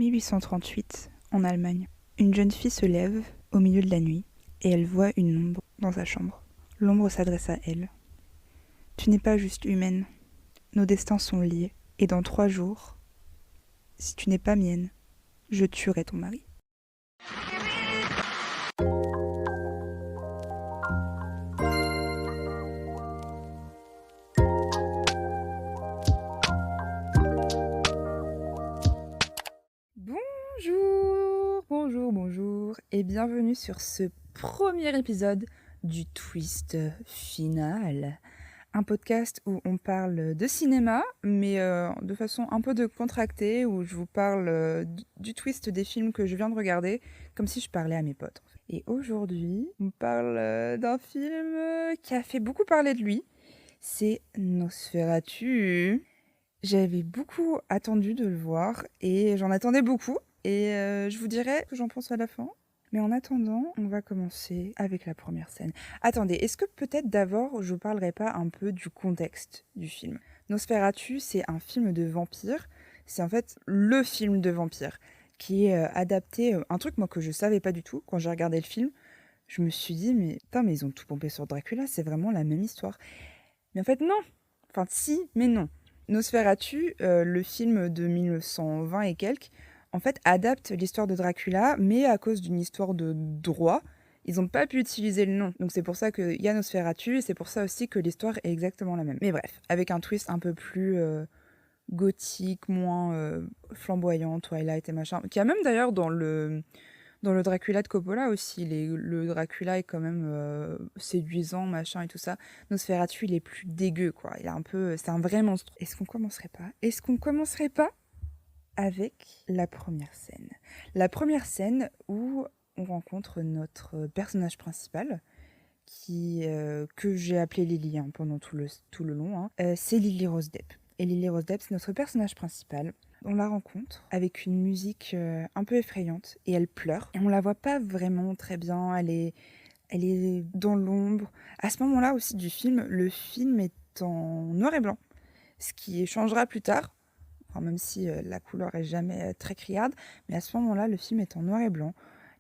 1838, en Allemagne. Une jeune fille se lève au milieu de la nuit et elle voit une ombre dans sa chambre. L'ombre s'adresse à elle. Tu n'es pas juste humaine. Nos destins sont liés. Et dans 3 jours, si tu n'es pas mienne, je tuerai ton mari. Bonjour et bienvenue sur ce premier épisode du Twist Final. Un podcast où on parle de cinéma, mais de façon un peu décontractée, où je vous parle du twist des films que je viens de regarder, comme si je parlais à mes potes. Et aujourd'hui, on parle d'un film qui a fait beaucoup parler de lui, c'est Nosferatu. J'avais beaucoup attendu de le voir, et j'en attendais beaucoup, et je vous dirai ce que j'en pense à la fin. Mais en attendant, on va commencer avec la première scène. Attendez, est-ce que peut-être d'abord je parlerai pas un peu du contexte du film? Nosferatu, c'est un film de vampire. C'est en fait le film de vampire qui est adapté. Un truc moi que je savais pas du tout quand j'ai regardé le film. Je me suis dit mais putain mais ils ont tout pompé sur Dracula, c'est vraiment la même histoire. Mais en fait non. Enfin si, mais non. Nosferatu, le film de 1920 et quelques, en fait, adapte l'histoire de Dracula, mais à cause d'une histoire de droit, ils n'ont pas pu utiliser le nom. Donc c'est pour ça qu'il y a Nosferatu, et c'est pour ça aussi que l'histoire est exactement la même. Mais bref, avec un twist un peu plus gothique, moins flamboyant, Twilight et machin, qui a même d'ailleurs dans le Dracula de Coppola aussi, le Dracula est quand même séduisant, machin et tout ça. Nosferatu, il est plus dégueu, quoi. Il est un peu... C'est un vrai monstre. Est-ce qu'on commencerait pas avec la première scène? La première scène où on rencontre notre personnage principal, que j'ai appelé Lily pendant tout le long. C'est Lily Rose Depp. Et Lily Rose Depp, c'est notre personnage principal. On la rencontre avec une musique un peu effrayante et elle pleure. Et on la voit pas vraiment très bien, elle est dans l'ombre. À ce moment-là aussi du film, le film est en noir et blanc, ce qui changera plus tard. Enfin, même si la couleur est jamais très criarde, mais à ce moment-là, le film est en noir et blanc.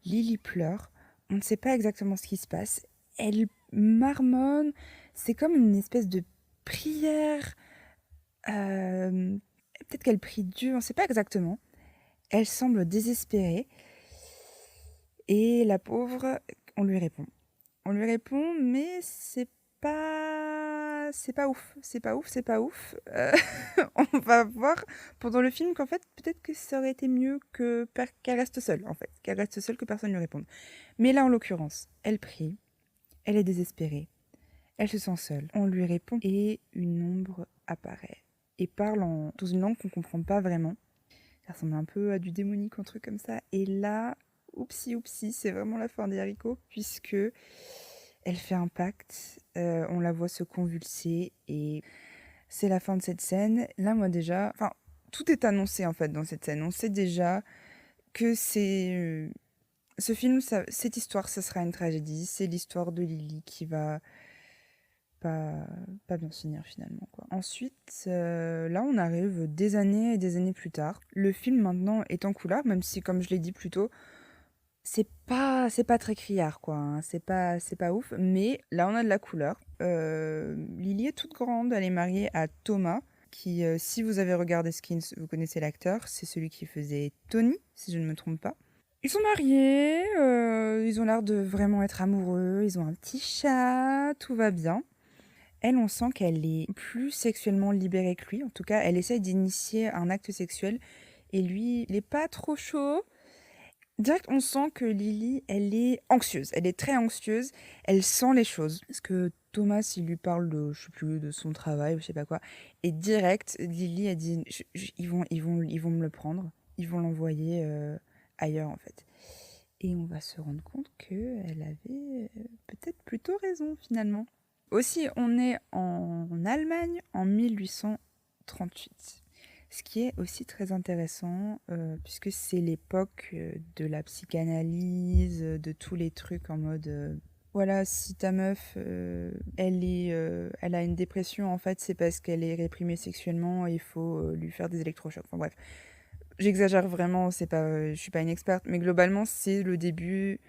Lily pleure, on ne sait pas exactement ce qui se passe. Elle marmonne, c'est comme une espèce de prière. Peut-être qu'elle prie Dieu, on ne sait pas exactement. Elle semble désespérée. Et la pauvre, on lui répond. On lui répond, mais c'est pas ouf. C'est pas ouf, c'est pas ouf. On va voir pendant le film qu'en fait, peut-être que ça aurait été mieux qu'elle reste seule, en fait. Qu'elle reste seule, que personne ne lui réponde. Mais là, en l'occurrence, elle prie. Elle est désespérée. Elle se sent seule. On lui répond et une ombre apparaît. Et parle dans une langue qu'on ne comprend pas vraiment. Ça ressemble un peu à du démonique, un truc comme ça. Et là, oupsie, c'est vraiment la fin des haricots, puisque elle fait un pacte, on la voit se convulser, et c'est la fin de cette scène. Là, moi déjà, enfin, tout est annoncé en fait dans cette scène. On sait déjà que ce film, cette histoire, ça sera une tragédie. C'est l'histoire de Lily qui va pas, pas bien finir finalement, quoi. Ensuite, là on arrive des années et des années plus tard. Le film maintenant est en couleur, même si comme je l'ai dit plus tôt, c'est pas très criard, quoi, hein. C'est pas ouf, mais là on a de la couleur. Lily est toute grande, elle est mariée à Thomas, qui, si vous avez regardé Skins, vous connaissez l'acteur, c'est celui qui faisait Tony, si je ne me trompe pas. Ils sont mariés, ils ont l'air de vraiment être amoureux, ils ont un petit chat, tout va bien. Elle, on sent qu'elle est plus sexuellement libérée que lui. En tout cas, elle essaye d'initier un acte sexuel. Et lui, il est pas trop chaud. Direct, on sent que Lily, elle est anxieuse. Elle est très anxieuse. Elle sent les choses. Parce que Thomas, il lui parle de, je sais plus, de son travail ou je sais pas quoi. Et direct, Lily, elle dit, ils vont me le prendre. Ils vont l'envoyer ailleurs, en fait. Et on va se rendre compte qu'elle avait peut-être plutôt raison, finalement. Aussi, on est en Allemagne en 1838, ce qui est aussi très intéressant, puisque c'est l'époque de la psychanalyse, de tous les trucs en mode... voilà, si ta meuf, elle a une dépression, en fait, c'est parce qu'elle est réprimée sexuellement, et il faut lui faire des électrochocs. Enfin bref, J'exagère vraiment, c'est pas, je suis pas une experte, mais globalement, c'est le début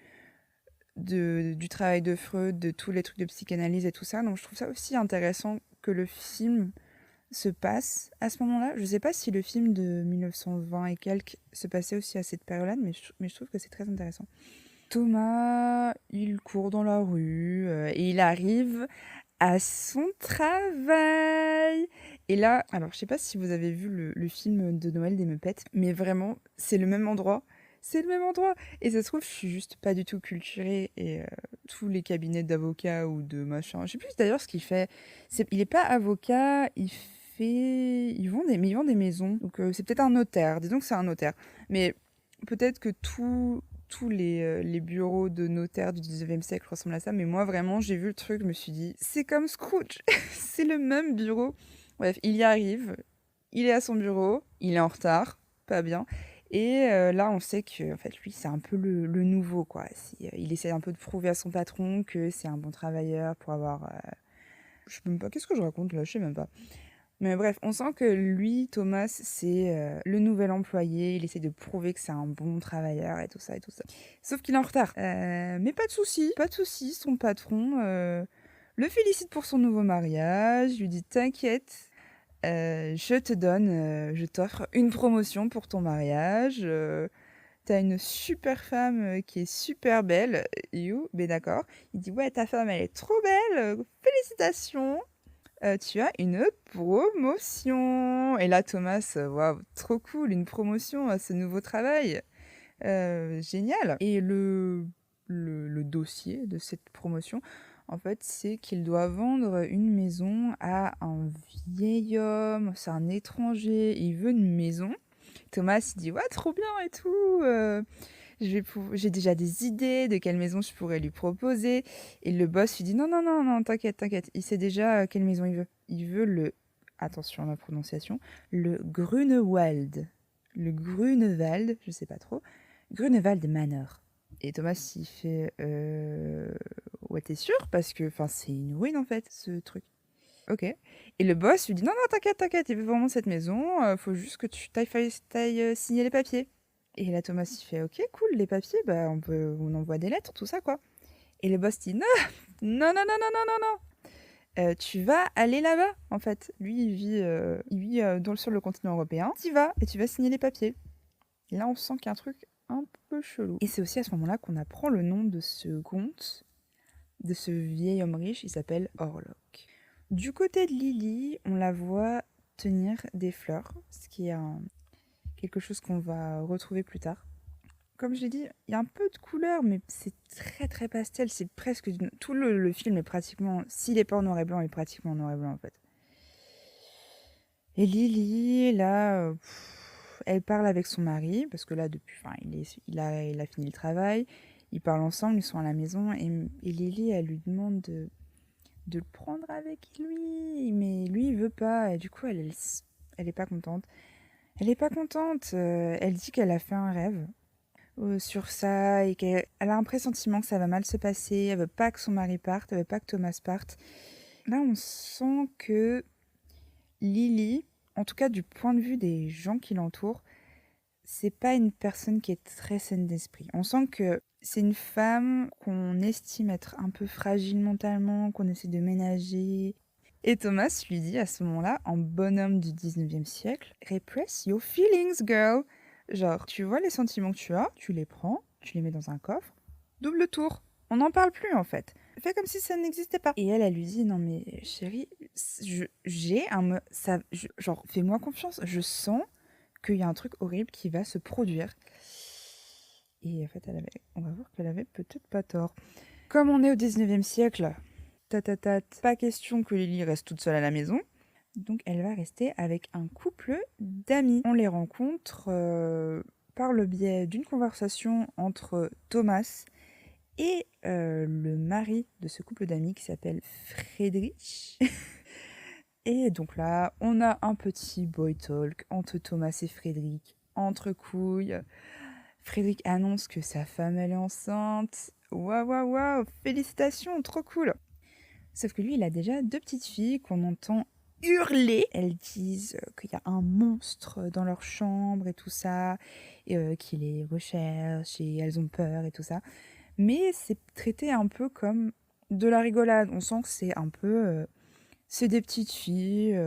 du travail de Freud, de tous les trucs de psychanalyse et tout ça. Donc je trouve ça aussi intéressant que le film se passe à ce moment-là. Je sais pas si le film de 1920 et quelques se passait aussi à cette période-là, mais je trouve que c'est très intéressant. Thomas, il court dans la rue et il arrive à son travail. Et là, alors je sais pas si vous avez vu le film de Noël des Meupettes, mais vraiment, c'est le même endroit. C'est le même endroit. Et ça se trouve, je suis juste pas du tout culturée. Et tous les cabinets d'avocats ou de machin. Je sais plus d'ailleurs ce qu'il fait. Il est pas avocat, mais il vend des maisons. Donc c'est peut-être un notaire. Disons que c'est un notaire. Mais peut-être que tous les bureaux de notaires du 19e siècle ressemblent à ça, mais moi vraiment j'ai vu le truc, je me suis dit c'est comme Scrooge, c'est le même bureau. Bref, il y arrive, il est à son bureau, il est en retard, pas bien. Et là on sait que en fait lui c'est un peu le nouveau quoi. Il essaie un peu de prouver à son patron que c'est un bon travailleur pour avoir... je sais même pas, qu'est-ce que je raconte là, je sais même pas. Mais bref, on sent que lui, Thomas, c'est le nouvel employé. Il essaie de prouver que c'est un bon travailleur et tout ça et tout ça. Sauf qu'il est en retard. Mais pas de souci, pas de souci. Son patron le félicite pour son nouveau mariage. Lui dit t'inquiète, je t'offre une promotion pour ton mariage. T'as une super femme qui est super belle. You, ben d'accord. Il dit ouais, ta femme elle est trop belle. Félicitations. Tu as une promotion. Et là, Thomas, waouh, trop cool, une promotion à ce nouveau travail. Génial. Et le dossier de cette promotion, en fait, c'est qu'il doit vendre une maison à un vieil homme. C'est un étranger. Il veut une maison. Thomas, il dit, ouais, trop bien et tout. J'ai déjà des idées de quelle maison je pourrais lui proposer. Et le boss lui dit non, non, non, non, t'inquiète, t'inquiète. Il sait déjà quelle maison il veut. Il veut attention à ma prononciation, le Grunewald. Le Grunewald, je sais pas trop. Grunewald Manor. Et Thomas, il fait ouais, t'es sûr? Parce que c'est une ruine en fait, ce truc. Ok. Et le boss lui dit non, non, t'inquiète, t'inquiète, il veut vraiment cette maison. Faut juste que tu t'ailles signer les papiers. Et là, Thomas, il fait ok, cool, les papiers, bah on envoie des lettres, tout ça quoi. Et le boss dit non, non, non, non, non, non, non, non. Tu vas aller là-bas, en fait. Lui, il vit sur le continent européen. Tu y vas et tu vas signer les papiers. Et là, on sent qu'il y a un truc un peu chelou. Et c'est aussi à ce moment-là qu'on apprend le nom de ce comte, de ce vieil homme riche. Il s'appelle Orlok. Du côté de Lily, on la voit tenir des fleurs, ce qui est quelque chose qu'on va retrouver plus tard. Comme je l'ai dit, il y a un peu de couleur, mais c'est très très pastel. C'est presque... Tout le film est pratiquement... S'il n'est pas en noir et blanc, il est pratiquement en noir et blanc en fait. Et Lily, là, elle parle avec son mari, parce que là, depuis... il a fini le travail. Ils parlent ensemble, ils sont à la maison. Et Lily, elle lui demande de le prendre avec lui. Mais lui, il veut pas. Et du coup, elle est pas contente. Elle est pas contente. Elle dit qu'elle a fait un rêve sur ça et qu'elle a un pressentiment que ça va mal se passer. Elle veut pas que son mari parte, elle veut pas que Thomas parte. Là, on sent que Lily, en tout cas du point de vue des gens qui l'entourent, c'est pas une personne qui est très saine d'esprit. On sent que c'est une femme qu'on estime être un peu fragile mentalement, qu'on essaie de ménager. Et Thomas lui dit à ce moment-là, en bonhomme du 19e siècle, repress your feelings, girl. Genre, tu vois les sentiments que tu as, tu les prends, tu les mets dans un coffre, double tour. On n'en parle plus en fait. Fais comme si ça n'existait pas. Et elle lui dit non mais chérie, genre fais-moi confiance. Je sens qu'il y a un truc horrible qui va se produire. Et en fait, on va voir qu'elle avait peut-être pas tort. Comme on est au 19e siècle, pas question que Lily reste toute seule à la maison. Donc elle va rester avec un couple d'amis. On les rencontre par le biais d'une conversation entre Thomas et le mari de ce couple d'amis qui s'appelle Friedrich. Et donc là, on a un petit boy talk entre Thomas et Friedrich, entre couilles. Friedrich annonce que sa femme elle est enceinte. Waouh, waouh, waouh, félicitations, trop cool. Sauf que lui, il a déjà deux petites filles qu'on entend hurler. Elles disent qu'il y a un monstre dans leur chambre et tout ça, et qui les recherche et elles ont peur et tout ça. Mais c'est traité un peu comme de la rigolade. On sent que c'est un peu... c'est des petites filles,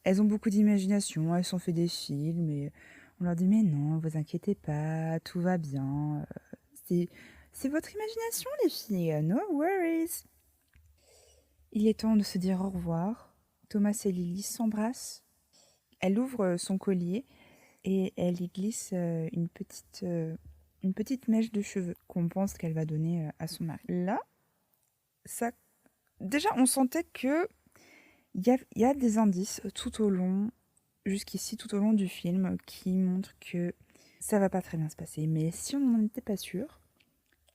elles ont beaucoup d'imagination, elles ont fait des films et on leur dit mais non, vous inquiétez pas, tout va bien. C'est, c'est votre imagination les filles, no worries. Il est temps de se dire au revoir. Thomas et Lily s'embrassent. Elle ouvre son collier et elle y glisse une petite mèche de cheveux qu'on pense qu'elle va donner à son mari. Là, ça, déjà on sentait que il y a des indices tout au long, jusqu'ici, tout au long du film, qui montrent que ça va pas très bien se passer. Mais si on n'en était pas sûr,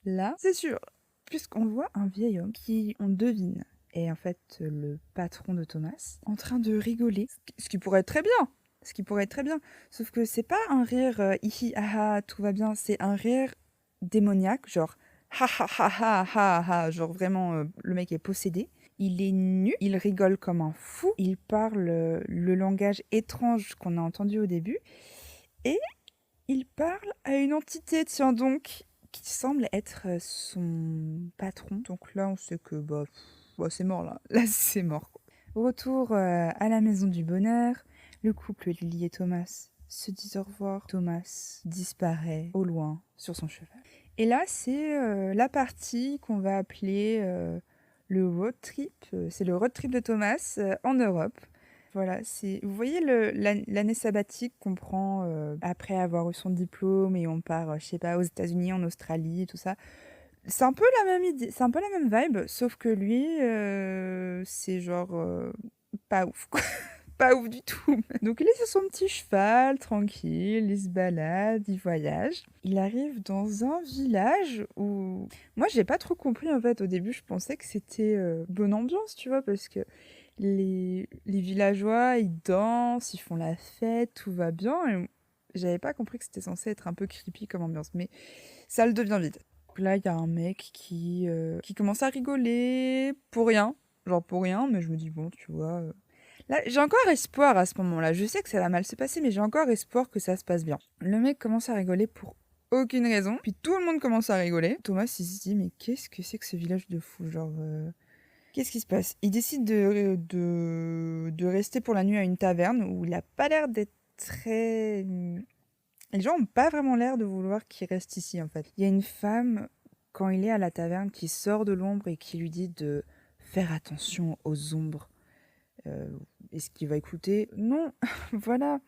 là, c'est sûr, puisqu'on voit un vieil homme qui, on devine, est en fait le patron de Thomas, en train de rigoler, ce qui pourrait être très bien. Ce qui pourrait être très bien. Sauf que c'est pas un rire hihi haha, tout va bien, c'est un rire démoniaque, genre ha ha ha ha ha ha, genre vraiment le mec est possédé. Il est nu, il rigole comme un fou, il parle le langage étrange qu'on a entendu au début, et il parle à une entité, tiens donc, qui semble être son patron. Donc là, on sait que c'est mort là. Là, c'est mort, quoi. Retour à la maison du bonheur, le couple Lily et Thomas se disent au revoir. Thomas disparaît au loin sur son cheval. Et là, c'est la partie qu'on va appeler le road trip. C'est le road trip de Thomas en Europe. Voilà, vous voyez l'année sabbatique qu'on prend après avoir eu son diplôme et on part, je sais pas, aux États-Unis, en Australie, tout ça. C'est un peu la même idée, c'est un peu la même vibe, sauf que lui, c'est genre pas ouf, quoi. Pas ouf du tout. Donc il est sur son petit cheval, tranquille, il se balade, il voyage. Il arrive dans un village où... Moi, j'ai pas trop compris, en fait. Au début, je pensais que c'était bonne ambiance, tu vois, parce que les villageois, ils dansent, ils font la fête, tout va bien. Et j'avais pas compris que c'était censé être un peu creepy comme ambiance, mais ça le devient vite. Donc là, il y a un mec qui commence à rigoler pour rien. Genre pour rien, mais je me dis, bon, tu vois... Là, j'ai encore espoir à ce moment-là. Je sais que ça va mal se passer, mais j'ai encore espoir que ça se passe bien. Le mec commence à rigoler pour aucune raison. Puis tout le monde commence à rigoler. Thomas, il se dit, mais qu'est-ce que c'est que ce village de fous? Genre, qu'est-ce qui se passe? Il décide de rester pour la nuit à une taverne où il a pas l'air d'être très... Les gens ont pas vraiment l'air de vouloir qu'il reste ici, en fait. Il y a une femme, quand il est à la taverne, qui sort de l'ombre et qui lui dit de faire attention aux ombres. Est-ce qu'il va écouter? Non, voilà.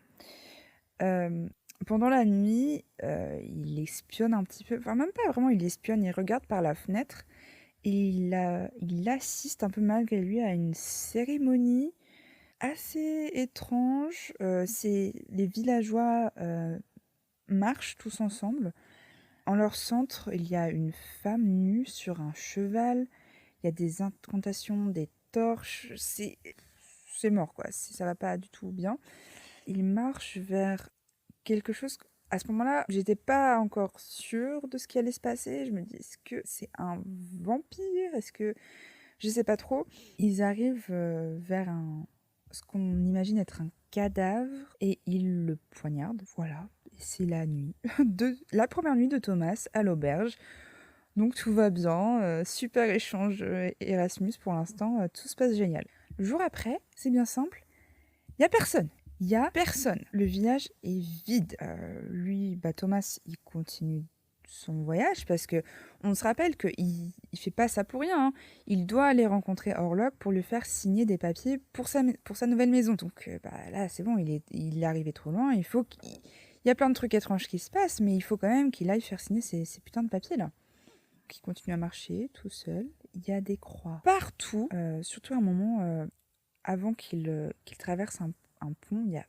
Pendant la nuit, il espionne un petit peu. Enfin, même pas vraiment, il espionne, il regarde par la fenêtre. Et il assiste un peu malgré lui à une cérémonie assez étrange. Les villageois marchent tous ensemble. En leur centre, il y a une femme nue sur un cheval. Il y a des incantations, des torches. C'est mort, quoi. Ça va pas du tout bien. Il marche vers quelque chose. À ce moment-là, j'étais pas encore sûre de ce qui allait se passer. Je me dis, est-ce que c'est un vampire? Est-ce que... Je sais pas trop. Ils arrivent vers ce qu'on imagine être un cadavre et ils le poignardent. Voilà. C'est la nuit. La première nuit de Thomas à l'auberge. Donc tout va bien. Super échange Erasmus pour l'instant. Tout se passe génial. Le jour après, c'est bien simple. Il y a personne. Il y a personne. Le village est vide. Lui, Thomas, il continue son voyage parce que on se rappelle qu'il il fait pas ça pour rien. Hein. Il doit aller rencontrer Orlok pour lui faire signer des papiers pour sa nouvelle maison. Donc là, c'est bon, il est arrivé trop loin. Il y a plein de trucs étranges qui se passent, mais il faut quand même qu'il aille faire signer ces putains de papiers là. Donc, il continue à marcher tout seul. Il y a des croix partout, surtout à un moment avant qu'il traverse un pont, il y a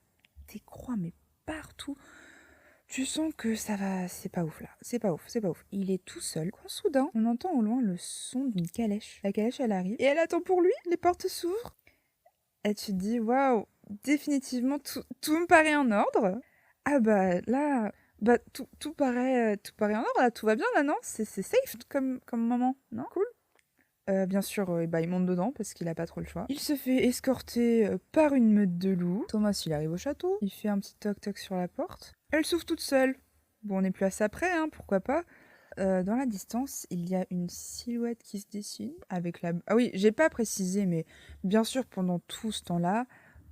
des croix, mais partout. Tu sens que ça va, c'est pas ouf là, c'est pas ouf. Il est tout seul. Quand soudain, on entend au loin le son d'une calèche. La calèche, elle arrive et elle attend pour lui. Les portes s'ouvrent. Et tu te dis, waouh, définitivement, tout me paraît en ordre. Ah là, tout paraît en ordre là, tout va bien là, non? C'est safe comme moment, non? Cool. Bien sûr, il monte dedans parce qu'il a pas trop le choix. Il se fait escorter, par une meute de loups. Thomas, il arrive au château, il fait un petit toc-toc sur la porte. Elle s'ouvre toute seule. Bon, on est plus à ça près, hein, pourquoi pas. Dans la distance, il y a une silhouette qui se dessine avec la... Ah oui, j'ai pas précisé, mais bien sûr, pendant tout ce temps-là,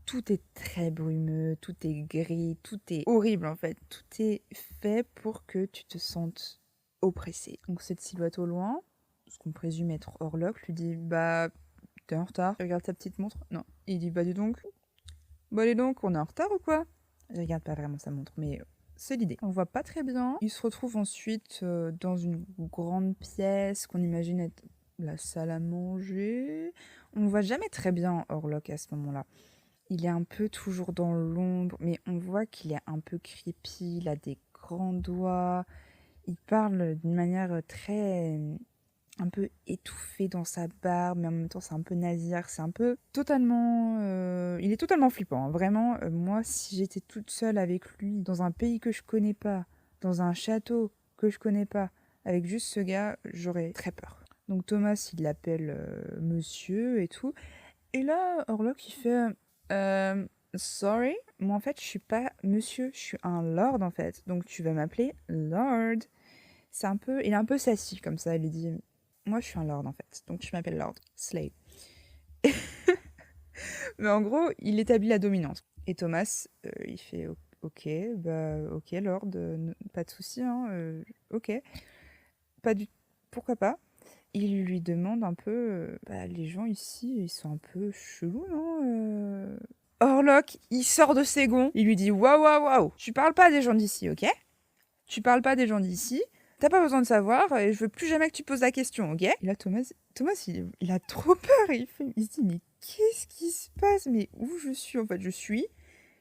tout est très brumeux, tout est gris, tout est horrible en fait. Tout est fait pour que tu te sentes oppressé. Donc cette silhouette au loin, ce qu'on présume être Orlok, lui dit bah t'es en retard, regarde ta petite montre. Non, il dit bah dis donc, on est en retard ou quoi? Il regarde pas vraiment sa montre, mais c'est l'idée. On voit pas très bien. Il se retrouve ensuite dans une grande pièce qu'on imagine être la salle à manger. On ne voit jamais très bien Orlok à ce moment-là. Il est un peu toujours dans l'ombre, mais on voit qu'il est un peu creepy, il a des grands doigts. Il parle d'une manière très un peu étouffée dans sa barbe, mais en même temps c'est un peu nasillard, c'est un peu totalement... il est totalement flippant, hein. Vraiment, moi si j'étais toute seule avec lui, dans un pays que je connais pas, dans un château que je connais pas, avec juste ce gars, j'aurais très peur. Donc Thomas, il l'appelle monsieur et tout. Et là, Orlok, il fait... Sorry, moi en fait je suis pas monsieur, je suis un lord en fait, donc tu vas m'appeler Lord. C'est un peu... Il est un peu sassy comme ça, il lui dit... Moi, je suis un lord, en fait. Donc, tu m'appelles Lord. Slave. Mais en gros, il établit la dominance. Et Thomas, il fait ok, ok, Lord, pas de souci, hein, ok. Pas du... Pourquoi pas? Il lui demande un peu, les gens ici, ils sont un peu chelous, non? Orlok, il sort de ses gonds. Il lui dit, waouh, waouh, waouh, tu parles pas des gens d'ici, ok? Tu parles pas des gens d'ici. T'as pas besoin de savoir et je veux plus jamais que tu poses la question, ok? Et là, Thomas il a trop peur. Il se dit, mais qu'est-ce qui se passe? Mais où je suis? En fait, je suis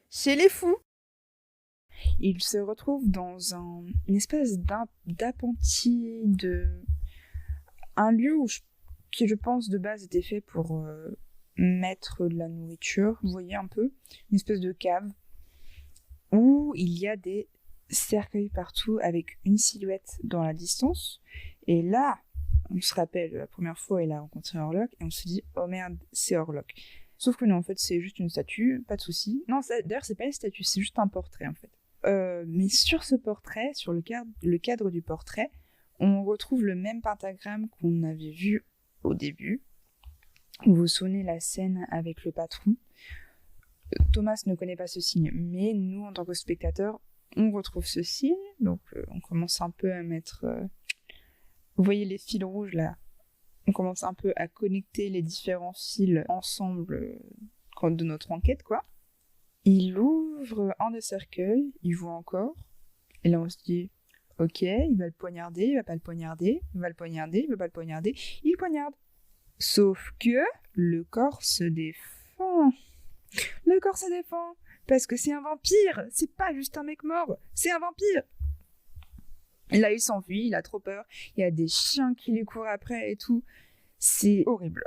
chez les fous. Il se retrouve dans une espèce d'appentis, un lieu qui, je pense, de base était fait pour mettre de la nourriture. Vous voyez un peu? Une espèce de cave où il y a des cercueil partout avec une silhouette dans la distance. Et là, on se rappelle la première fois il a rencontré Orlok et on se dit oh merde, c'est Orlok. Sauf que non, en fait, c'est juste une statue, pas de souci. Non, d'ailleurs, c'est pas une statue, c'est juste un portrait en fait. Mais sur ce portrait, sur le cadre du portrait, on retrouve le même pentagramme qu'on avait vu au début. Vous vous souvenez la scène avec le patron. Thomas ne connaît pas ce signe, mais nous, en tant que spectateurs, on retrouve ce signe, donc on commence un peu à mettre... Vous voyez les fils rouges là? On commence un peu à connecter les différents fils ensemble de notre enquête, quoi. Il ouvre un des cercueils, il voit encore, et là on se dit, ok, il va le poignarder, il va pas le poignarder, il va le poignarder, il va pas le poignarder, il poignarde. Sauf que le corps se défend. Le corps se défend parce que c'est un vampire, c'est pas juste un mec mort, c'est un vampire. Et là, il s'enfuit, il a trop peur, il y a des chiens qui lui courent après et tout. C'est horrible.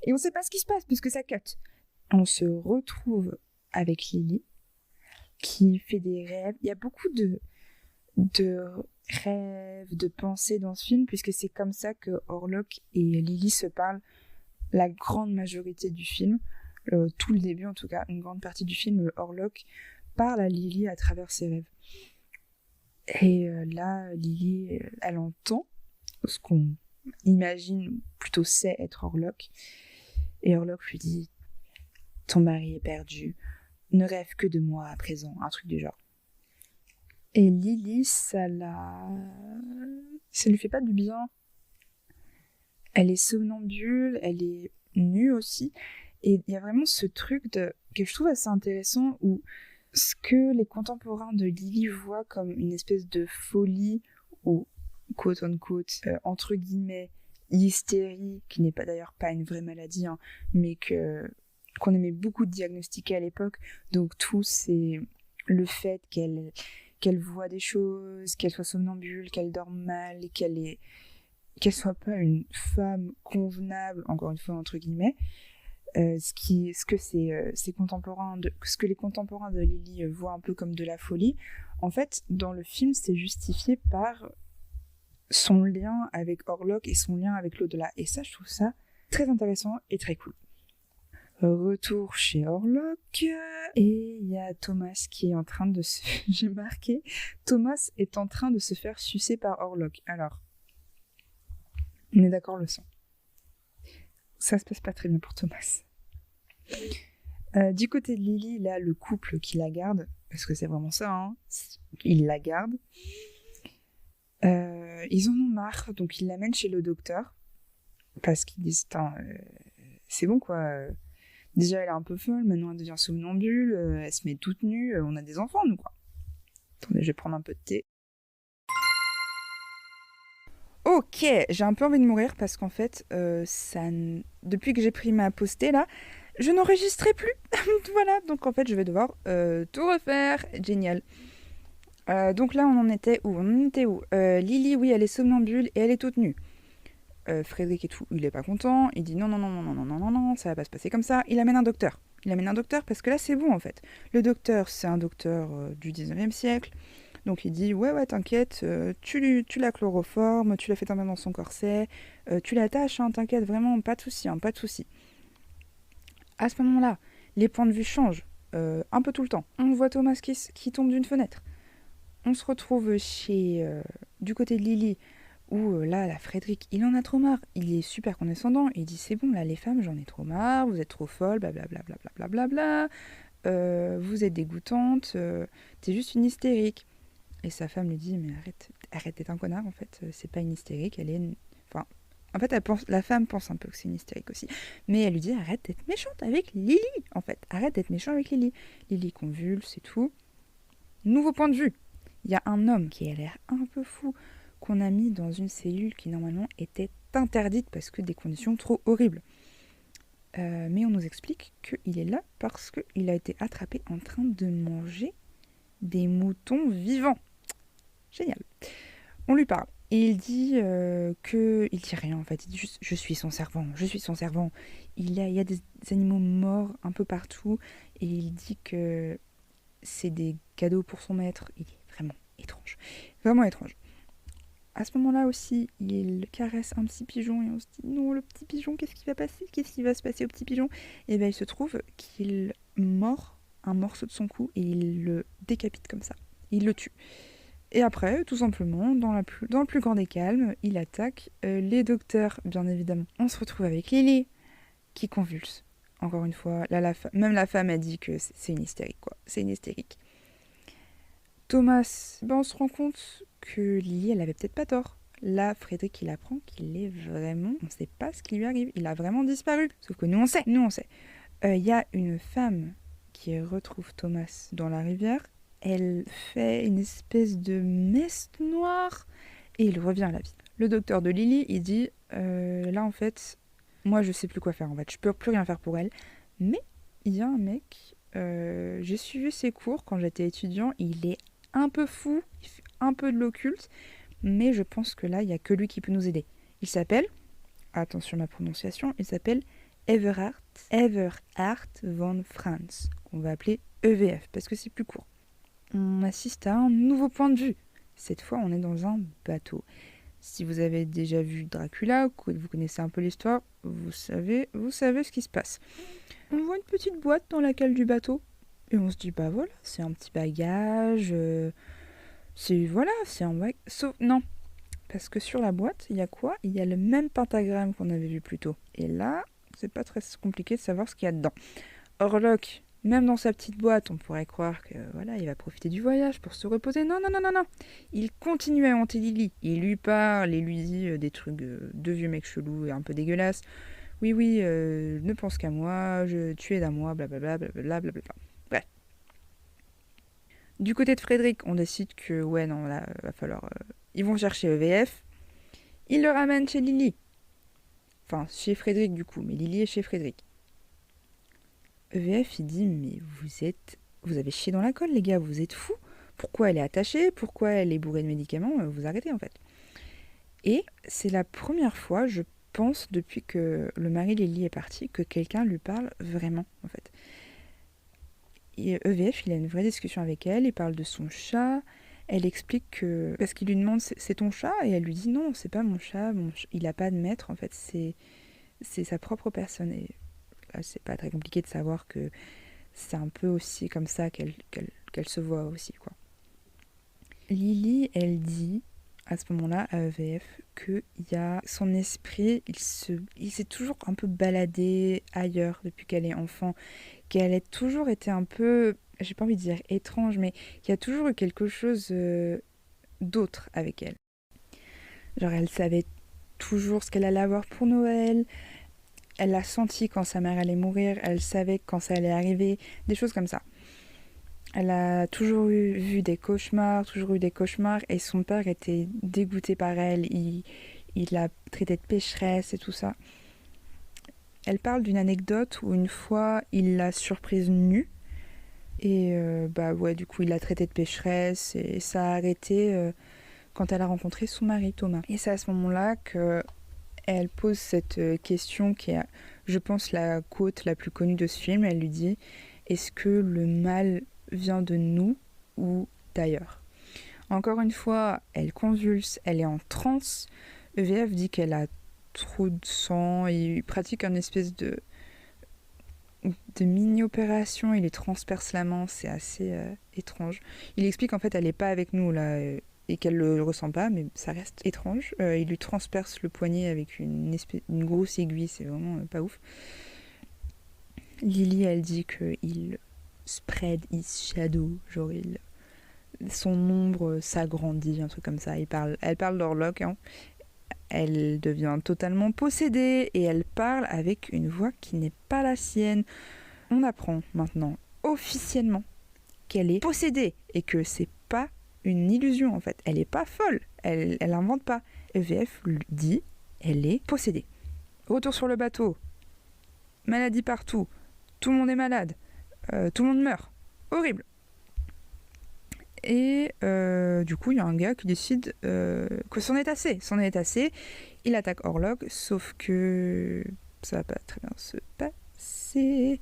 Et on sait pas ce qui se passe parce que ça cut. On se retrouve avec Lily qui fait des rêves. Il y a beaucoup de rêves, de pensées dans ce film puisque c'est comme ça que Orlok et Lily se parlent la grande majorité du film. Tout le début en tout cas, une grande partie du film, Orlok parle à Lily à travers ses rêves. Et là, Lily, elle entend ce qu'on imagine, plutôt sait être Orlok. Et Orlok lui dit « Ton mari est perdu, ne rêve que de moi à présent », un truc du genre. Et Lily, ça lui fait pas du bien. Elle est somnambule, elle est nue aussi. Et il y a vraiment ce truc que je trouve assez intéressant où ce que les contemporains de Lily voient comme une espèce de folie ou quote unquote entre guillemets hystérie, qui n'est pas d'ailleurs pas une vraie maladie, hein, mais qu'on aimait beaucoup diagnostiquer à l'époque. Donc tout c'est le fait qu'elle voit des choses, qu'elle soit somnambule, qu'elle dorme mal, qu'elle soit pas une femme convenable, encore une fois entre guillemets. Ce que les contemporains de Lily voient un peu comme de la folie, en fait, dans le film, c'est justifié par son lien avec Orlok et son lien avec l'au-delà. Et ça, je trouve ça très intéressant et très cool. Retour chez Orlok, et il y a Thomas qui est en train de se... J'ai marqué, Thomas est en train de se faire sucer par Orlok. Alors, on est d'accord, le sang. Ça se passe pas très bien pour Thomas. Du côté de Lily, là, le couple qui la garde, parce que c'est vraiment ça, hein, ils la gardent. Ils en ont marre, donc ils l'amènent chez le docteur, parce qu'ils disent, c'est bon quoi, déjà elle est un peu folle, maintenant elle devient somnambule, elle se met toute nue, on a des enfants nous quoi. Attendez, je vais prendre un peu de thé. Ok, j'ai un peu envie de mourir parce qu'en fait, depuis que j'ai pris ma pause-thé là, je n'enregistrerai plus. Voilà, donc en fait je vais devoir tout refaire. Génial. Donc là on en était où Lily, oui, elle est somnambule et elle est toute nue. Frédéric et tout, il est pas content, il dit non, non, non, non, non, non, non, non, non, ça va pas se passer comme ça, il amène un docteur. Il amène un docteur parce que là c'est bon en fait. Le docteur, c'est un docteur du 19e siècle, donc il dit ouais, t'inquiète, tu la chloroformes, tu la fais tomber dans son corset, tu l'attaches, hein, t'inquiète, vraiment, pas de souci, hein, pas de souci. À ce moment-là, les points de vue changent, un peu tout le temps. On voit Thomas qui tombe d'une fenêtre. On se retrouve du côté de Lily, où là, la Frédéric, il en a trop marre. Il est super condescendant. Il dit c'est bon, là, les femmes, j'en ai trop marre. Vous êtes trop folles, blablabla, blablabla. Vous êtes dégoûtante. T'es juste une hystérique. Et sa femme lui dit mais arrête d'être un connard. En fait, c'est pas une hystérique. Enfin, en fait, la femme pense un peu que c'est une hystérique aussi. Mais elle lui dit arrête d'être méchante avec Lily. En fait, arrête d'être méchant avec Lily. Lily convulse et tout. Nouveau point de vue. Il y a un homme qui a l'air un peu fou, qu'on a mis dans une cellule qui normalement était interdite parce que des conditions trop horribles. Mais on nous explique qu'il est là parce qu'il a été attrapé en train de manger des moutons vivants. Génial. On lui parle. Et il dit il dit rien en fait. Il dit juste je suis son servant, je suis son servant. Il y a des animaux morts un peu partout et il dit que c'est des cadeaux pour son maître. Il est vraiment étrange. Vraiment étrange. À ce moment-là aussi, il caresse un petit pigeon et on se dit non, le petit pigeon, qu'est-ce qui va passer? Qu'est-ce qui va se passer au petit pigeon? Et bien il se trouve qu'il mord un morceau de son cou et il le décapite comme ça. Il le tue. Et après, tout simplement, dans le plus grand des calmes, il attaque les docteurs, bien évidemment. On se retrouve avec Lily qui convulse. Encore une fois, là, même la femme a dit que c'est une hystérique, quoi. C'est une hystérique. Thomas, on se rend compte que Lily, elle avait peut-être pas tort. Là, Frédéric, il apprend qu'il est vraiment... On ne sait pas ce qui lui arrive. Il a vraiment disparu. Sauf que nous, on sait. Il y a une femme qui retrouve Thomas dans la rivière. Elle fait une espèce de messe noire et il revient à la vie. Le docteur de Lily, il dit là, en fait, moi, je sais plus quoi faire. En fait, je peux plus rien faire pour elle. Mais il y a un mec... j'ai suivi ses cours quand j'étais étudiant. Il est un peu fou, il fait un peu de l'occulte, mais je pense que là, il n'y a que lui qui peut nous aider. Il s'appelle, attention à ma prononciation, il s'appelle Everhard von Franz, qu'on va appeler EVF, parce que c'est plus court. On assiste à un nouveau point de vue. Cette fois, on est dans un bateau. Si vous avez déjà vu Dracula, ou que vous connaissez un peu l'histoire, vous savez ce qui se passe. On voit une petite boîte dans la cale du bateau. Et on se dit, bah voilà, c'est un petit bagage. C'est un bagage. Sauf, non. Parce que sur la boîte, il y a quoi? Il y a le même pentagramme qu'on avait vu plus tôt. Et là, c'est pas très compliqué de savoir ce qu'il y a dedans. Orlok, même dans sa petite boîte, on pourrait croire que voilà, il va profiter du voyage pour se reposer. Non, non, non, non, non. Il continue à hanter Lily. Il lui parle et lui dit des trucs de vieux mecs chelous et un peu dégueulasses. Oui, ne pense qu'à moi, tu es à moi, blablabla, blablabla, blablabla. Bref. Du côté de Frédéric, on décide que, ouais, non, là, va falloir... ils vont chercher EVF. Ils le ramènent chez Lily. Enfin, chez Frédéric, du coup, mais Lily est chez Frédéric. EVF, il dit, mais vous avez chié dans la colle, les gars, vous êtes fous. Pourquoi elle est attachée? Pourquoi elle est bourrée de médicaments? Vous arrêtez, en fait. Et c'est la première fois, je pense, depuis que le mari de Lily est parti, que quelqu'un lui parle vraiment, en fait. Et EVF, il a une vraie discussion avec elle, il parle de son chat, Elle explique que... Parce qu'il lui demande c'est ton chat? Et elle lui dit non, c'est pas mon chat, il a pas de maître, en fait, c'est sa propre personne. Et là, c'est pas très compliqué de savoir que c'est un peu aussi comme ça qu'elle se voit aussi, quoi. Lily, elle dit à ce moment-là à EVF qu'il y a son esprit, il s'est toujours un peu baladé ailleurs depuis qu'elle est enfant, qu'elle a toujours été un peu, j'ai pas envie de dire étrange, mais qu'il y a toujours eu quelque chose d'autre avec elle. Genre elle savait toujours ce qu'elle allait avoir pour Noël, elle l'a senti quand sa mère allait mourir, elle savait quand ça allait arriver, des choses comme ça. Elle a toujours vu des cauchemars, et son père était dégoûté par elle, il l'a traitée de pécheresse et tout ça. Elle parle d'une anecdote où une fois, il l'a surprise nue, et du coup, il l'a traitée de pécheresse, et ça a arrêté quand elle a rencontré son mari, Thomas. Et c'est à ce moment-là qu'elle pose cette question qui est, je pense, la quote la plus connue de ce film. Elle lui dit « Est-ce que le mal vient de nous ou d'ailleurs ?» Encore une fois, elle convulse, elle est en transe. EVF dit qu'elle a trop de sang, il pratique une espèce de mini-opération, il lui transperce la main, c'est assez étrange. Il explique qu'en fait elle n'est pas avec nous là, et qu'elle le ressent pas, mais ça reste étrange. Il lui transperce le poignet avec une grosse aiguille, c'est vraiment pas ouf. Lily, elle dit qu'il spread his shadow, genre son ombre s'agrandit, un truc comme ça. Elle parle d'Orlok, hein. Elle devient totalement possédée et elle parle avec une voix qui n'est pas la sienne. On apprend maintenant officiellement qu'elle est possédée et que c'est pas une illusion en fait. Elle est pas folle, elle invente pas. EVF lui dit, elle est possédée. Retour sur le bateau, maladie partout, tout le monde est malade, tout le monde meurt, horrible. Et du coup, il y a un gars qui décide que c'en est assez. Il attaque Orlok, sauf que ça va pas très bien se passer.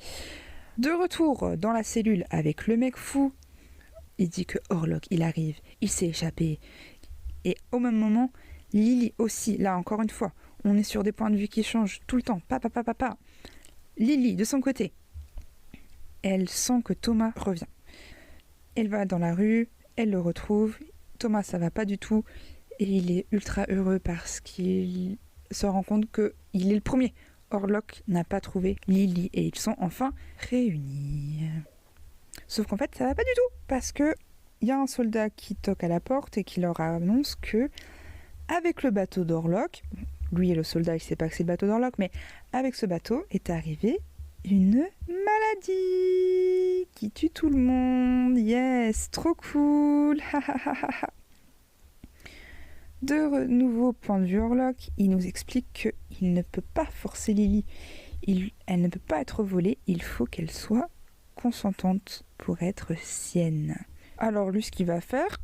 De retour dans la cellule avec le mec fou, il dit que Orlok, il arrive, il s'est échappé. Et au même moment, Lily aussi, là encore une fois, on est sur des points de vue qui changent tout le temps. Papa. Lily, de son côté, elle sent que Thomas revient. Elle va dans la rue, elle le retrouve. Thomas, ça va pas du tout. Et il est ultra heureux parce qu'il se rend compte qu'il est le premier. Orlok n'a pas trouvé Lily et ils sont enfin réunis. Sauf qu'en fait, ça va pas du tout parce que il y a un soldat qui toque à la porte et qui leur annonce que avec le bateau d'Orlok, lui et le soldat, il sait pas que c'est le bateau d'Orlok, mais avec ce bateau est arrivée une maladie qui tue tout le monde. Yes, trop cool. De nouveau point de vue Orlok, il nous explique qu'il ne peut pas forcer Lily. Elle ne peut pas être volée, il faut qu'elle soit consentante pour être sienne. Alors lui, ce qu'il va faire,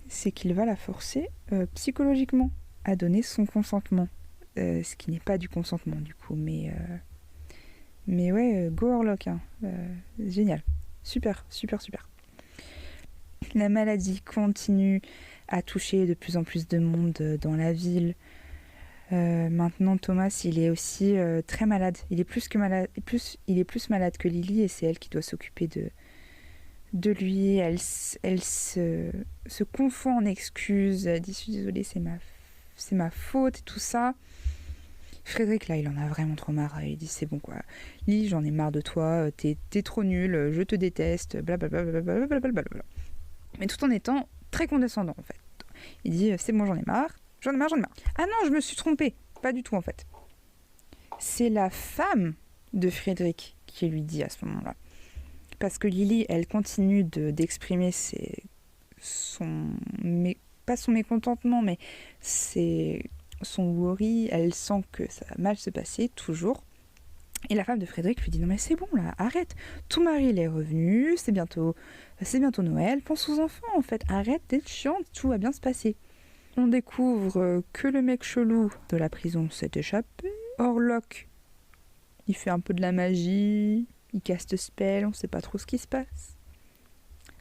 c'est qu'il va la forcer psychologiquement à donner son consentement. Ce qui n'est pas du consentement du coup, mais ouais, go Orlok, hein. Génial. Super. La maladie continue à toucher de plus en plus de monde dans la ville. Maintenant, Thomas, il est aussi très malade. Il est plus malade que Lily et c'est elle qui doit s'occuper de lui. Elle se confond en excuses. Elle dit « Je suis désolée, c'est ma faute » et tout ça. Frédéric, là, il en a vraiment trop marre. Il dit « C'est bon, quoi. Lily, j'en ai marre de toi. T'es trop nulle. Je te déteste. Blablabla. » Mais tout en étant très condescendant, en fait. Il dit « C'est bon, j'en ai marre. Ah non, je me suis trompée. Pas du tout, en fait. » C'est la femme de Frédéric qui lui dit à ce moment-là. Parce que Lily, elle continue d'exprimer pas son mécontentement, mais son worry. Elle sent que ça va mal se passer, toujours. Et la femme de Frédéric lui dit « Non mais c'est bon là, arrête. Ton mari il est revenu, c'est bientôt Noël. Pense aux enfants en fait. Arrête d'être chiante, tout va bien se passer. » On découvre que le mec chelou de la prison s'est échappé. Orlok, il fait un peu de la magie, il caste spell, on sait pas trop ce qui se passe.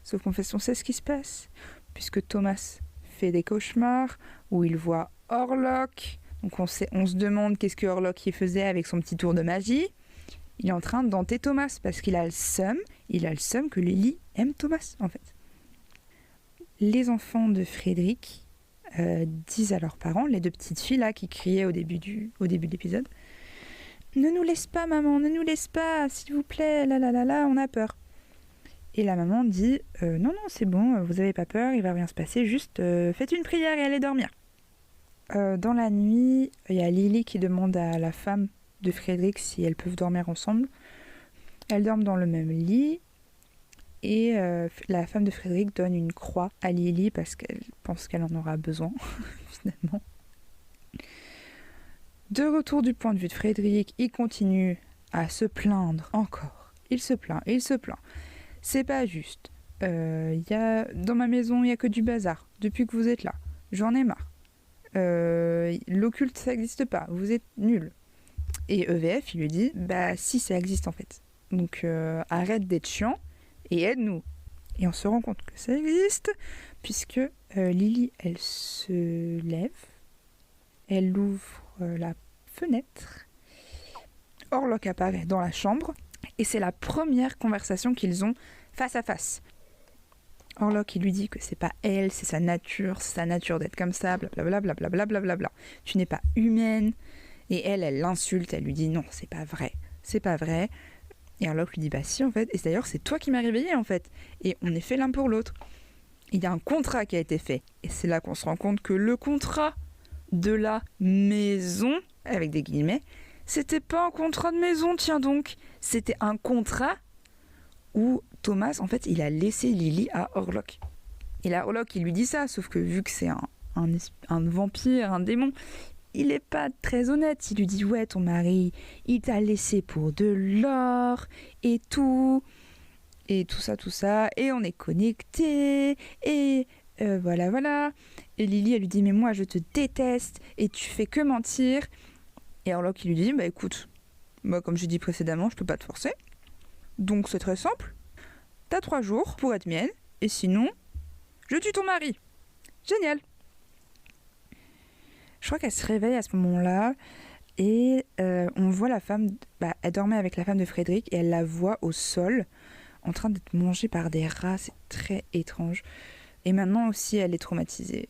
Sauf qu'en fait, on sait ce qui se passe. puisque Thomas fait des cauchemars où il voit Orlok. Donc on se demande qu'est-ce que Orlok y faisait avec son petit tour de magie. Il est en train de danter Thomas parce qu'il a le seum. Il a le seum que Lily aime Thomas, en fait. Les enfants de Frédéric disent à leurs parents, les deux petites filles là qui criaient au début de l'épisode, ne nous laisse pas maman, ne nous laisse pas, s'il vous plaît, là, on a peur. Et la maman dit, non, c'est bon, vous avez pas peur, il va rien se passer, juste faites une prière et allez dormir. Dans la nuit, il y a Lily qui demande à la femme de Frédéric si elles peuvent dormir ensemble. Elles dorment dans le même lit et la femme de Frédéric donne une croix à Lily parce qu'elle pense qu'elle en aura besoin finalement. De retour du point de vue de Frédéric, il continue à se plaindre encore. Il se plaint. C'est pas juste. Dans ma maison, il n'y a que du bazar depuis que vous êtes là. J'en ai marre. L'occulte, ça n'existe pas. Vous êtes nuls. Et EVF, il lui dit, bah si, ça existe en fait. Donc arrête d'être chiant et aide-nous. Et on se rend compte que ça existe, puisque Lily, elle se lève, elle ouvre la fenêtre, Orlok apparaît dans la chambre, et c'est la première conversation qu'ils ont face à face. Orlok, il lui dit que c'est pas elle, c'est sa nature d'être comme ça, blablabla, blablabla. Tu n'es pas humaine. Et elle l'insulte, elle lui dit non, c'est pas vrai. Et Orlok lui dit bah si en fait, et d'ailleurs c'est toi qui m'as réveillée en fait. Et on est fait l'un pour l'autre. Il y a un contrat qui a été fait. Et c'est là qu'on se rend compte que le contrat de la maison, avec des guillemets, c'était pas un contrat de maison, tiens donc. C'était un contrat où Thomas, en fait, il a laissé Lily à Orlok. Et là, Orlok, il lui dit ça, sauf que vu que c'est un vampire, un démon, il est pas très honnête. Il lui dit ouais, ton mari, il t'a laissé pour de l'or et tout ça, et on est connectés, et voilà. Et Lily, elle lui dit mais moi je te déteste et tu fais que mentir. Et Orlok, il lui dit bah écoute, comme j'ai dit précédemment, je peux pas te forcer. Donc c'est très simple. T'as 3 jours pour être mienne, et sinon, je tue ton mari. Génial. Je crois qu'elle se réveille à ce moment-là, et on voit la femme, elle dormait avec la femme de Frédéric, et elle la voit au sol, en train d'être mangée par des rats, c'est très étrange. Et maintenant aussi, elle est traumatisée.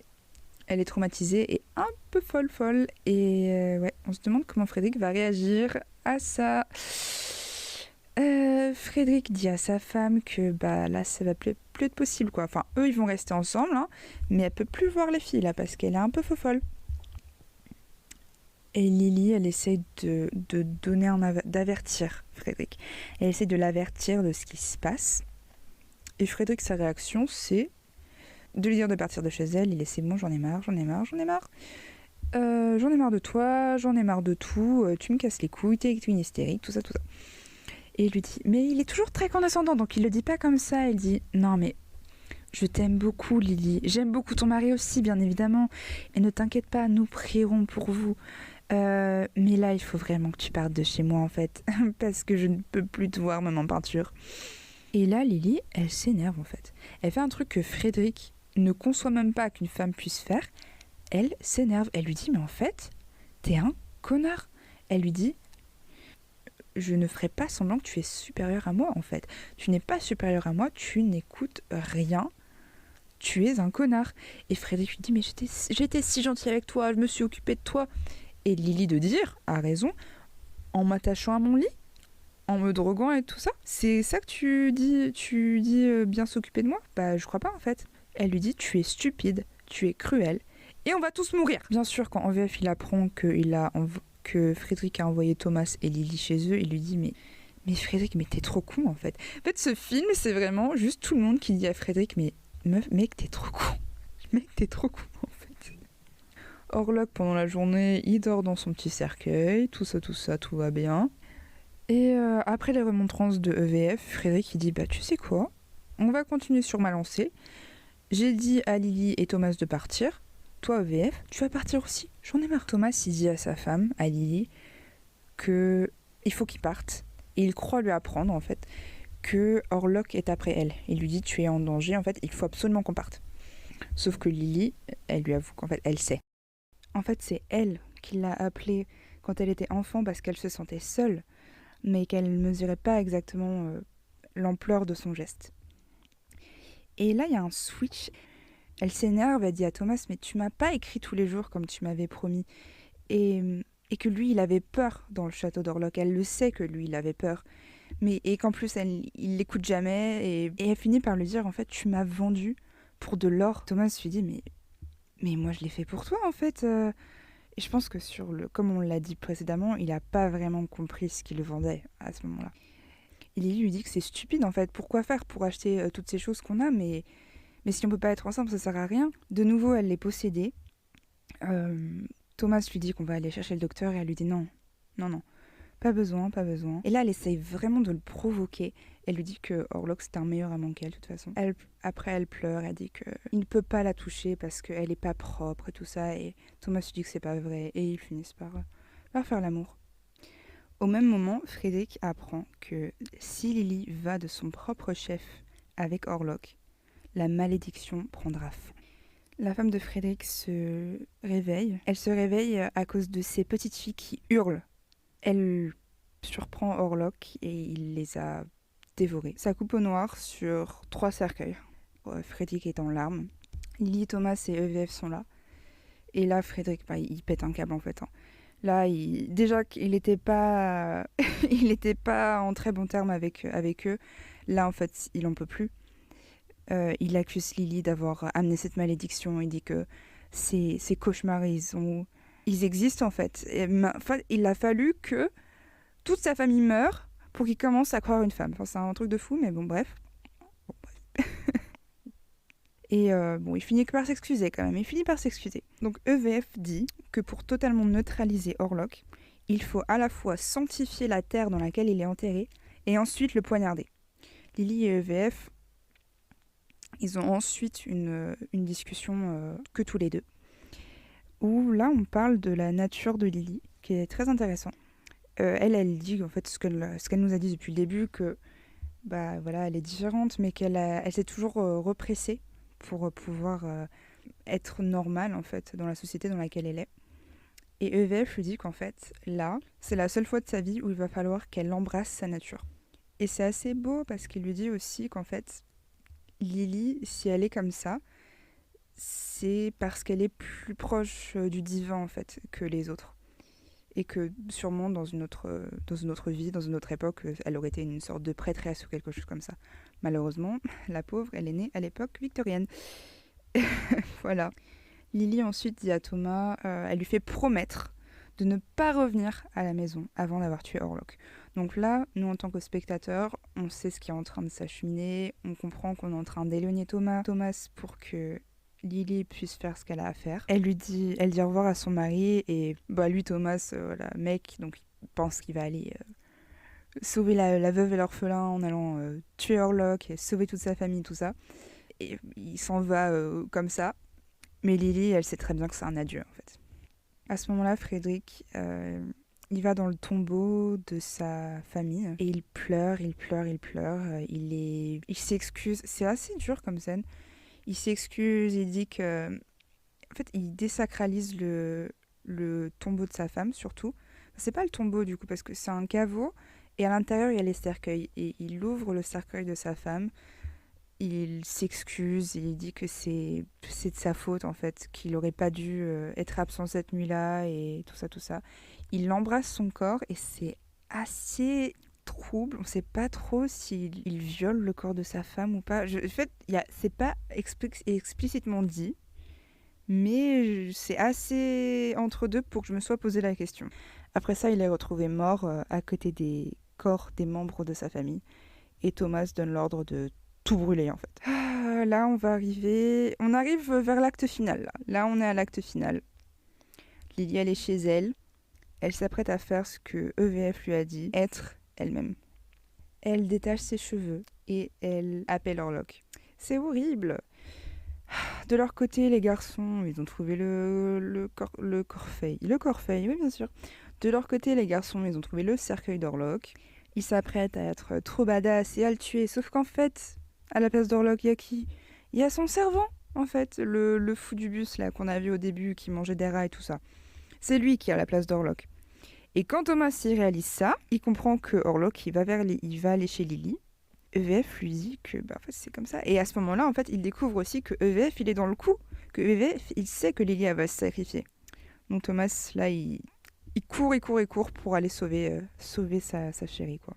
Elle est traumatisée et un peu folle, et on se demande comment Frédéric va réagir à ça. Frédéric dit à sa femme que là ça va plus être possible quoi. Enfin eux ils vont rester ensemble hein, mais elle peut plus voir les filles là parce qu'elle est un peu folle. Et Lily elle essaie de donner d'avertir Frédéric. Elle essaie de l'avertir de ce qui se passe. Et Frédéric sa réaction c'est de lui dire de partir de chez elle. Il est c'est bon j'en ai marre. J'en ai marre de toi, j'en ai marre de tout, tu me casses les couilles, t'es une hystérique, tout ça. Et il lui dit, mais il est toujours très condescendant, donc il le dit pas comme ça, il dit, non mais je t'aime beaucoup Lily, j'aime beaucoup ton mari aussi bien évidemment, et ne t'inquiète pas, nous prierons pour vous, mais là il faut vraiment que tu partes de chez moi en fait, parce que je ne peux plus te voir même en peinture. Et là Lily, elle s'énerve en fait, elle fait un truc que Frédéric ne conçoit même pas qu'une femme puisse faire, elle s'énerve, elle lui dit, mais en fait, t'es un connard. Elle lui dit, je ne ferai pas semblant que tu es supérieur à moi en fait. Tu n'es pas supérieur à moi, tu n'écoutes rien, tu es un connard. Et Frédéric lui dit mais j'étais si gentil avec toi, je me suis occupée de toi. Et Lily de dire, a raison, en m'attachant à mon lit, en me droguant et tout ça. C'est ça que tu dis bien s'occuper de moi? Je crois pas en fait. Elle lui dit tu es stupide, tu es cruel et on va tous mourir. Bien sûr quand en VF il apprend que Frédéric a envoyé Thomas et Lily chez eux, il lui dit mais Frédéric, mais t'es trop con en fait. En fait ce film c'est vraiment juste tout le monde qui dit à Frédéric mais mec t'es trop con. Mec t'es trop con en fait. Orlok pendant la journée il dort dans son petit cercueil, tout ça, tout va bien. Et après les remontrances de EVF, Frédéric il dit tu sais quoi, on va continuer sur ma lancée. J'ai dit à Lily et Thomas de partir. Toi, EVF, tu vas partir aussi. J'en ai marre. Thomas, il dit à sa femme, à Lily, qu'il faut qu'il parte. Et il croit lui apprendre, en fait, que Orlok est après elle. Il lui dit, tu es en danger, en fait, il faut absolument qu'on parte. Sauf que Lily, elle lui avoue qu'en fait, elle sait. En fait, c'est elle qui l'a appelé quand elle était enfant parce qu'elle se sentait seule, mais qu'elle ne mesurait pas exactement l'ampleur de son geste. Et là, il y a un switch. Elle s'énerve, elle dit à Thomas, mais tu m'as pas écrit tous les jours comme tu m'avais promis. Et, et que lui, il avait peur dans le château d'Orlok. Elle le sait que lui, il avait peur. Et qu'en plus, il l'écoute jamais. Et elle finit par lui dire, en fait, tu m'as vendu pour de l'or. Thomas lui dit, mais moi, je l'ai fait pour toi, en fait. Et je pense que comme on l'a dit précédemment, il n'a pas vraiment compris ce qu'il le vendait à ce moment-là. Et Lily lui dit que c'est stupide, en fait. Pourquoi faire pour acheter toutes ces choses qu'on a, mais si on peut pas être ensemble, ça sert à rien. De nouveau, elle l'est possédée. Thomas lui dit qu'on va aller chercher le docteur et elle lui dit non, non, non, pas besoin, pas besoin. Et là, elle essaye vraiment de le provoquer. Elle lui dit que Orlok c'est un meilleur amant qu'elle, de toute façon. Après, elle pleure, elle dit qu'il ne peut pas la toucher parce qu'elle n'est pas propre et tout ça. Et Thomas lui dit que c'est pas vrai et ils finissent par faire l'amour. Au même moment, Frédéric apprend que si Lily va de son propre chef avec Orlok, la malédiction prendra fin. La femme de Frédéric se réveille. Elle se réveille à cause de ces petites filles qui hurlent. Elle surprend Orlok et il les a dévorées. Ça coupe au noir sur 3 cercueils. Frédéric est en larmes. Lily, Thomas et EVF sont là. Et là, Frédéric, il pète un câble en fait. Là, déjà qu'il n'était pas... il n'était pas en très bon terme avec eux. Là, en fait, il n'en peut plus. Il accuse Lily d'avoir amené cette malédiction. Il dit que ces cauchemars, ils existent en fait. Il a fallu que toute sa famille meure pour qu'il commence à croire une femme. Enfin, c'est un truc de fou, mais bon, bref. Et il finit par s'excuser quand même. Il finit par s'excuser. Donc EVF dit que pour totalement neutraliser Orlok, il faut à la fois sanctifier la terre dans laquelle il est enterré et ensuite le poignarder. Lily et EVF, ils ont ensuite une discussion que tous les deux, où là on parle de la nature de Lily, qui est très intéressant. Elle dit en fait ce qu'elle nous a dit depuis le début, que voilà, elle est différente, mais elle s'est toujours repressée pour pouvoir être normale en fait dans la société dans laquelle elle est. Et EVF lui dit qu'en fait là, c'est la seule fois de sa vie où il va falloir qu'elle embrasse sa nature. Et c'est assez beau parce qu'il lui dit aussi qu'en fait Lily, si elle est comme ça, c'est parce qu'elle est plus proche du divin en fait que les autres. Et que sûrement dans une autre vie, dans une autre époque, elle aurait été une sorte de prêtresse ou quelque chose comme ça. Malheureusement, la pauvre, elle est née à l'époque victorienne. Voilà. Lily ensuite dit à Thomas, elle lui fait promettre de ne pas revenir à la maison avant d'avoir tué Orlok. Donc là, nous en tant que spectateurs, on sait ce qui est en train de s'acheminer, on comprend qu'on est en train d'éloigner Thomas pour que Lily puisse faire ce qu'elle a à faire. Elle dit au revoir à son mari et lui Thomas, mec, donc il pense qu'il va aller sauver la veuve et l'orphelin en allant tuer Orlok et sauver toute sa famille, tout ça. Et il s'en va comme ça. Mais Lily, elle sait très bien que c'est un adieu en fait. À ce moment-là, Frédéric, il va dans le tombeau de sa famille et il pleure, il pleure, il pleure. Il s'excuse. C'est assez dur comme scène. Il s'excuse, il dit que... En fait, il désacralise le tombeau de sa femme, surtout. C'est pas le tombeau, du coup, parce que c'est un caveau. Et à l'intérieur, il y a les cercueils. Et il ouvre le cercueil de sa femme. Il s'excuse, il dit que c'est de sa faute, en fait, qu'il n'aurait pas dû être absent cette nuit-là, et tout ça, tout ça. Il embrasse son corps, et c'est assez trouble. On ne sait pas trop s'il viole le corps de sa femme ou pas. En fait, c'est pas explicitement dit, mais c'est assez entre deux pour que je me sois posé la question. Après ça, il est retrouvé mort à côté des corps des membres de sa famille, et Thomas donne l'ordre de tout brûler en fait. Là, on arrive vers l'acte final. Là, on est à l'acte final. Lily, elle est chez elle. Elle s'apprête à faire ce que EVF lui a dit, être elle-même. Elle détache ses cheveux et elle appelle Orlok. C'est horrible. De leur côté, les garçons, ils ont trouvé le corfeil. Le corfeil, oui, bien sûr. De leur côté, les garçons, ils ont trouvé le cercueil d'Orlok. Ils s'apprêtent à être trop badass et à le tuer. Sauf qu'en fait, à la place d'Orlok, il y a qui ? Il y a son servant. en fait, le fou du bus là qu'on a vu au début, qui mangeait des rats et tout ça. C'est lui qui a la place d'Orlok. Et quand Thomas y réalise ça, il comprend que Orlok, il va aller chez Lily. EVF lui dit que en fait, c'est comme ça. Et à ce moment-là, en fait, il découvre aussi que EVF, il est dans le coup. Que EVF, il sait que Lily elle va se sacrifier. Donc Thomas, là, il court, il court, il court pour aller sauver sa chérie, quoi.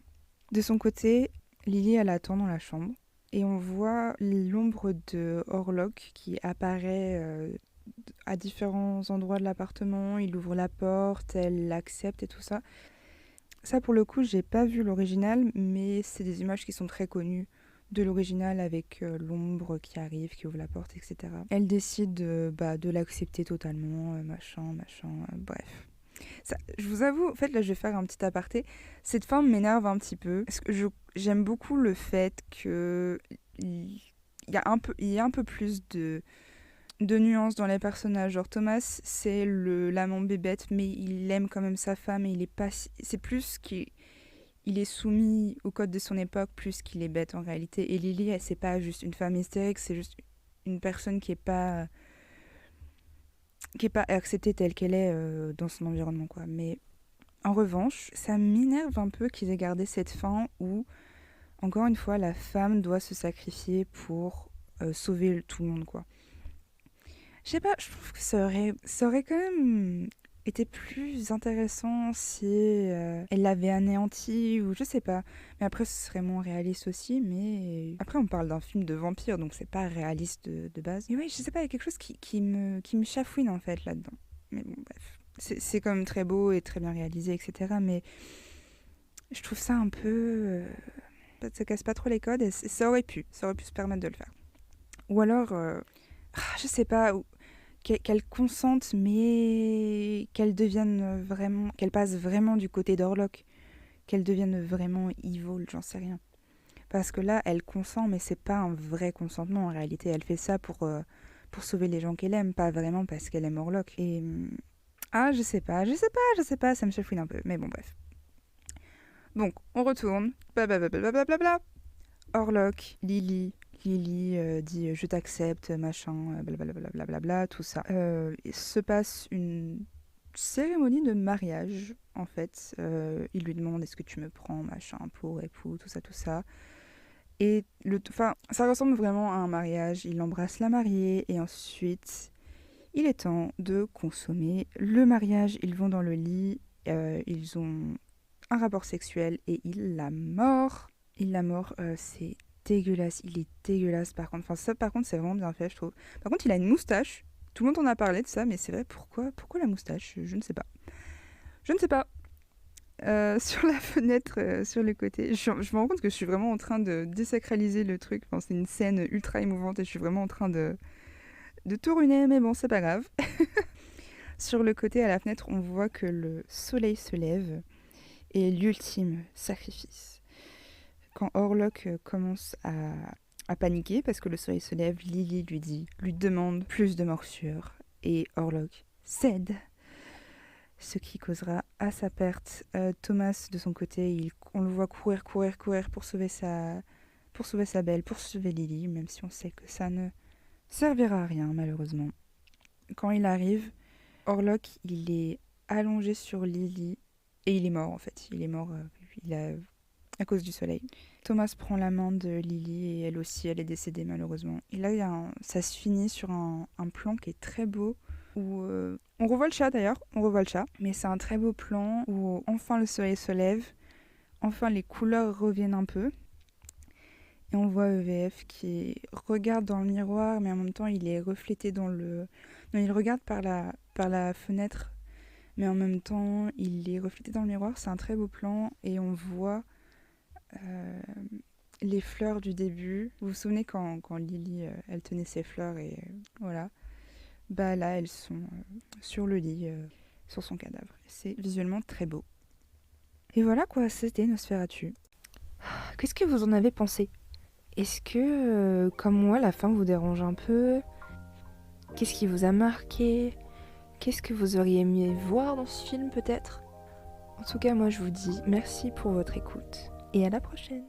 De son côté, Lily, elle attend dans la chambre. Et on voit l'ombre de Orlok qui apparaît à différents endroits de l'appartement. Il ouvre la porte, elle l'accepte et tout ça. Ça, pour le coup, j'ai pas vu l'original, mais c'est des images qui sont très connues de l'original avec l'ombre qui arrive, qui ouvre la porte, etc. Elle décide de l'accepter totalement, machin, bref. Ça, je vous avoue, en fait, là, je vais faire un petit aparté. Cette fin m'énerve un petit peu, parce que j'aime beaucoup le fait que il il y a un peu plus de nuances dans les personnages. Genre Thomas, c'est l'amant bébête, mais il aime quand même sa femme et il est pas. C'est plus qu'il est soumis au code de son époque, plus qu'il est bête en réalité. Et Lily, c'est pas juste une femme hystérique, c'est juste une personne qui est pas acceptée telle qu'elle est dans son environnement, quoi. Mais en revanche, ça m'énerve un peu qu'ils aient gardé cette fin où, encore une fois, la femme doit se sacrifier pour sauver tout le monde, quoi. Je sais pas, je trouve que ça aurait quand même été plus intéressant si elle l'avait anéanti ou je sais pas. Mais après, ce serait moins réaliste aussi. Mais après, on parle d'un film de vampire, donc c'est pas réaliste de base. Mais oui, je sais pas, il y a quelque chose qui me chafouine en fait là-dedans. Mais bon, bref. C'est quand même très beau et très bien réalisé, etc. Mais je trouve ça un peu. Ça casse pas trop les codes et ça aurait pu se permettre de le faire. Ou alors, je sais pas, qu'elle consente, mais qu'elle devienne vraiment, qu'elle passe vraiment du côté d'Orlok, qu'elle devienne vraiment evil, j'en sais rien. Parce que là, elle consent, mais c'est pas un vrai consentement en réalité. Elle fait ça pour sauver les gens qu'elle aime, pas vraiment parce qu'elle aime Orlok. Et je sais pas, ça me chafouine un peu. Mais bon, bref. Donc, on retourne. Blablabla. Orlok, Lily dit je t'accepte, machin, blablabla, tout ça. Il se passe une cérémonie de mariage, en fait. Il lui demande est-ce que tu me prends, machin, pour époux, tout ça. Et ça ressemble vraiment à un mariage. Il embrasse la mariée et ensuite, il est temps de consommer le mariage. Ils vont dans le lit, ils ont un rapport sexuel et il la mord. C'est dégueulasse. Il est dégueulasse par contre. Enfin, ça, par contre, c'est vraiment bien fait, je trouve. Par contre, il a une moustache. Tout le monde en a parlé de ça, mais c'est vrai, pourquoi la moustache? Je ne sais pas. Je ne sais pas. Sur la fenêtre, sur le côté, je me rends compte que je suis vraiment en train de désacraliser le truc. Enfin, c'est une scène ultra émouvante et je suis vraiment en train de tout ruiner, mais bon, c'est pas grave. Sur le côté, à la fenêtre, on voit que le soleil se lève et l'ultime sacrifice. Quand Orlok commence à paniquer parce que le soleil se lève, Lily lui demande plus de morsures et Orlok cède, ce qui causera à sa perte. Thomas, de son côté, on le voit courir pour sauver sa belle, pour sauver Lily, même si on sait que ça ne servira à rien malheureusement. Quand il arrive, Orlok, il est allongé sur Lily et il est mort en fait. Il est mort à cause du soleil. Thomas prend la main de Lily et elle aussi, elle est décédée malheureusement. Et là, ça se finit sur un plan qui est très beau où on revoit le chat d'ailleurs, mais c'est un très beau plan où enfin le soleil se lève, enfin les couleurs reviennent un peu. Et on voit EVF qui regarde dans le miroir, mais en même temps il est reflété dans le... Non, il regarde par la fenêtre, mais en même temps il est reflété dans le miroir. C'est un très beau plan et on voit les fleurs du début. Vous vous souvenez quand Lily, elle tenait ses fleurs et voilà. Bah là, elles sont sur le lit, sur son cadavre. C'est visuellement très beau. Et voilà quoi, c'était Nosferatu. Qu'est-ce que vous en avez pensé? Est-ce que, comme moi, la fin vous dérange un peu? Qu'est-ce qui vous a marqué? Qu'est-ce que vous auriez aimé voir dans ce film peut-être? En tout cas, moi je vous dis merci pour votre écoute et à la prochaine.